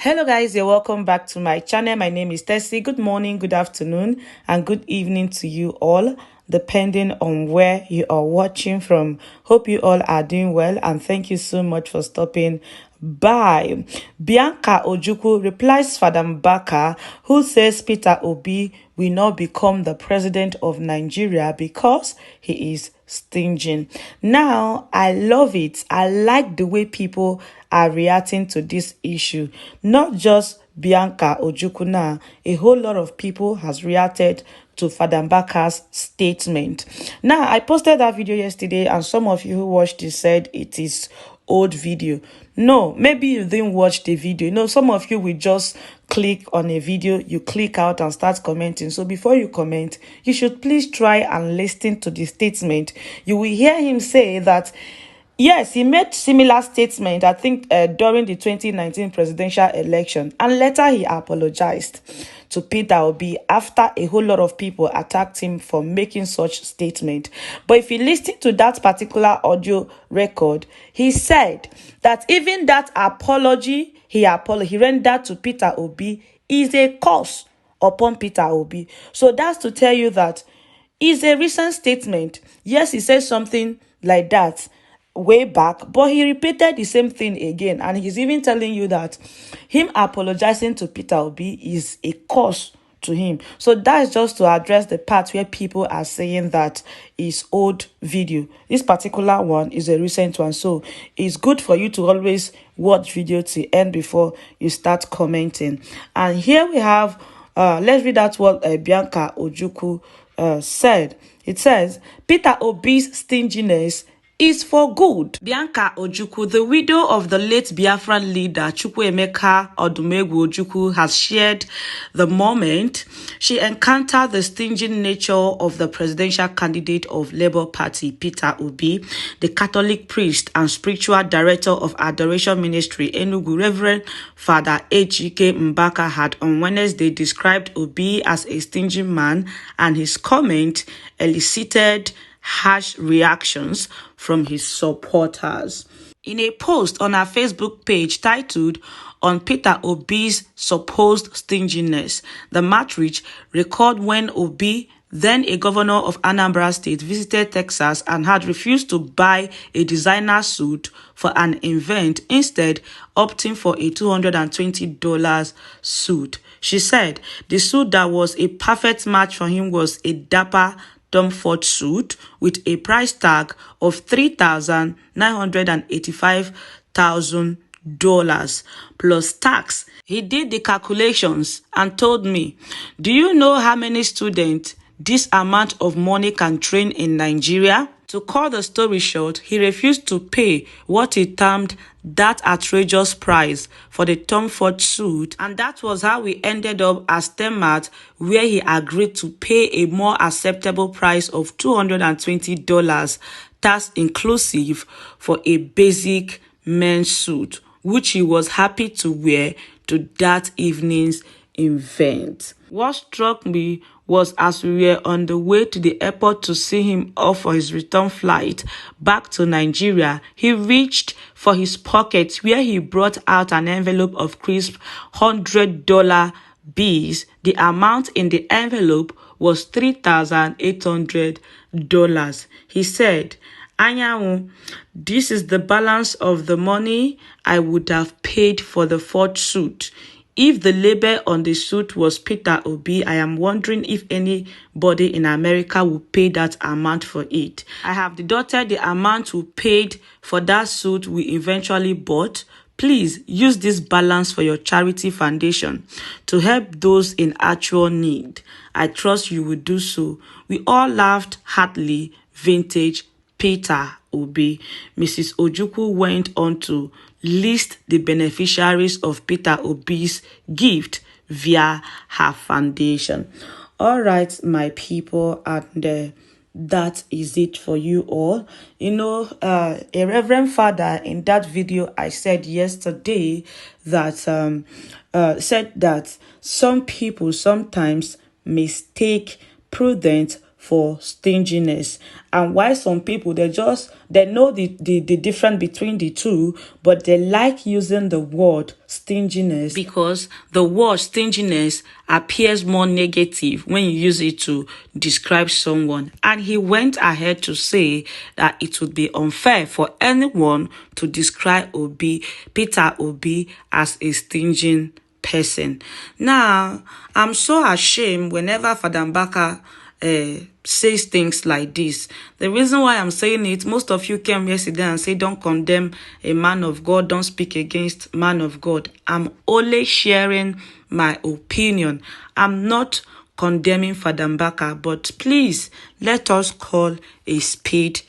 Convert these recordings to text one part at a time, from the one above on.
Hello guys, you're welcome back to my channel. My name is Tessie. Good morning, good afternoon, and good evening to you all, depending on where you are watching from. Hope you all are doing well, and thank you so much for stopping by. Bianca Ojukwu replies Father Mbaka, who says Peter Obi will not become the president of Nigeria because he is stingy. Now, I love it. I like the way people are reacting to this issue. Not just Bianca Ojukwu now, a whole lot of people has reacted to Father Mbaka's statement. Now, I posted that video yesterday, and some of you who watched it said it is old video. No, maybe you didn't watch the video. You know, some of you will just click on a video, you click out and start commenting. So before you comment, you should please try and listen to the statement. You will hear him say that yes, he made similar statement, I think, during the 2019 presidential election. And later he apologized to Peter Obi after a whole lot of people attacked him for making such statement. But if you listen to that particular audio record, he said that even that apology he rendered to Peter Obi is a curse upon Peter Obi. So that's to tell you that it's a recent statement. Yes, he said something like that way back, but he repeated the same thing again, and he's even telling you that him apologizing to Peter Obi is a curse to him. So that's just to address the part where people are saying that is old video. This particular one is a recent one, so it's good for you to always watch video to end before you start commenting. And here we have let's read out what Bianca Ojukwu said. It says Peter Obi's stinginess is for good. Bianca Ojukwu, the widow of the late Biafran leader Chukwuemeka Odumegwu Ojukwu, has shared the moment she encountered the stingy nature of the presidential candidate of Labour Party, Peter Obi. The Catholic priest and spiritual director of Adoration Ministry, Enugu, Reverend Father Ejike Mbaka, had on Wednesday described Obi as a stingy man, and his comment elicited harsh reactions from his supporters. In a post on her Facebook page titled "On Peter Obi's Supposed Stinginess," the matrix recalled when Obi, then a governor of Anambra State, visited Texas and had refused to buy a designer suit for an event, instead opting for a $220 suit. She said the suit that was a perfect match for him was a dapper Tom Ford suit with a price tag of $3,985,000 plus tax. He did the calculations and told me, "Do you know how many students this amount of money can train in Nigeria?" To cut the story short, he refused to pay what he termed that outrageous price for the Tom Ford suit, and that was how we ended up at Stenmat, where he agreed to pay a more acceptable price of $220, tax inclusive, for a basic men's suit, which he was happy to wear to that evening's event. What struck me was as we were on the way to the airport to see him off for his return flight back to Nigeria, he reached for his pocket where he brought out an envelope of crisp $100 bills. The amount in the envelope was $3,800. He said, "Anyanwu, this is the balance of the money I would have paid for the Ford suit. If the label on the suit was Peter Obi, I am wondering if anybody in America would pay that amount for it. I have deducted the amount we paid for that suit we eventually bought. Please use this balance for your charity foundation to help those in actual need. I trust you will do so." We all laughed heartily. Vintage Peter Obi. Mrs. Ojukwu went on to list the beneficiaries of Peter Obi's gift via her foundation. All right, my people, and that is it for you all. You know, a reverend father in that video I said yesterday that said that some people sometimes mistake prudence for stinginess. And why some people, they know the difference between the two, but they like using the word stinginess because the word stinginess appears more negative when you use it to describe someone. And he went ahead to say that it would be unfair for anyone to describe Peter Obi as a stingy person. Now, I'm so ashamed whenever Father Mbaka says things like this. The reason why I'm saying it, most of you came yesterday and say don't condemn a man of God, don't speak against man of God. I'm only sharing my opinion. I'm not condemning Father Mbaka, but please let us call a spade,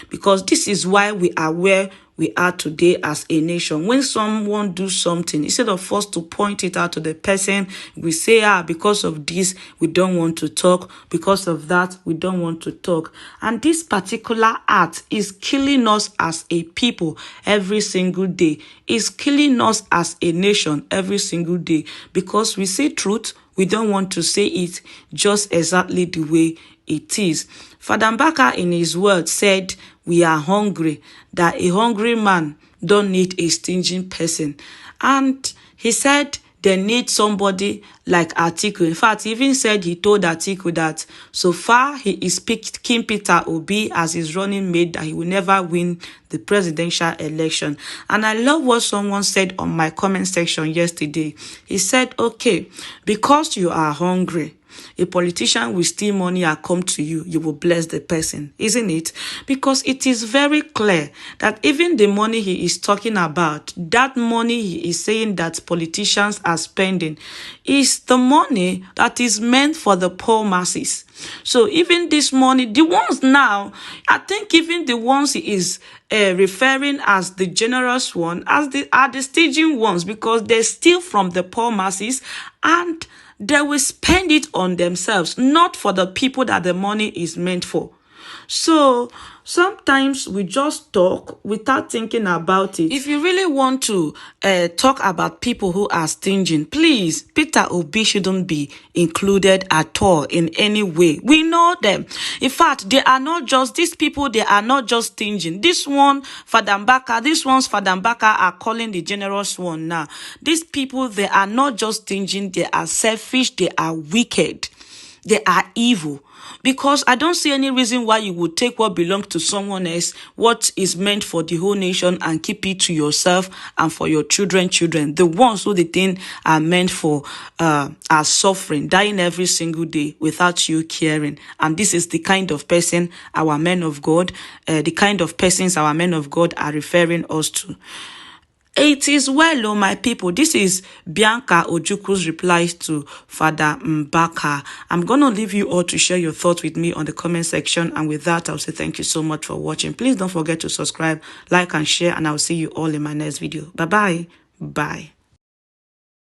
because this is why we are where we are today as a nation. When someone do something, instead of us to point it out to the person, we say, because of this, we don't want to talk. Because of that, we don't want to talk. And this particular act is killing us as a people every single day. It's killing us as a nation every single day. Because we say truth, we don't want to say it just exactly the way it is. Father Mbaka in his word said, we are hungry, that a hungry man don't need a stingy person. And he said they need somebody like Atiku. In fact, he even said he told Atiku that so far he is picking Peter Obi as his running mate, that he will never win the presidential election. And I love what someone said on my comment section yesterday. He said, okay, because you are hungry, a politician will steal money and come to you, you will bless the person, isn't it? Because it is very clear that even the money he is talking about, that money he is saying that politicians are spending, is the money that is meant for the poor masses. So even this money, the ones now, I think even the ones he is referring as the generous one, are the staging ones, because they steal from the poor masses and they will spend it on themselves, not for the people that the money is meant for. So sometimes we just talk without thinking about it. If you really want to talk about people who are stingy, please, Peter Obi shouldn't be included at all in any way. We know them. In fact, they are not just, these people, they are not just stingy. This one, Father Mbaka, these ones, Father Mbaka are calling the generous one now. These people, they are not just stingy, they are selfish, they are wicked, they are evil. Because I don't see any reason why you would take what belongs to someone else, what is meant for the whole nation, and keep it to yourself and for your children. The ones who they think are meant for are suffering, dying every single day without you caring. And this is the kind of person our men of God, the kind of persons our men of God are referring us to. It is well, my people. This is Bianca Ojukwu's replies to Father Mbaka. I'm going to leave you all to share your thoughts with me on the comment section. And with that, I'll say thank you so much for watching. Please don't forget to subscribe, like, and share. And I'll see you all in my next video. Bye-bye. Bye.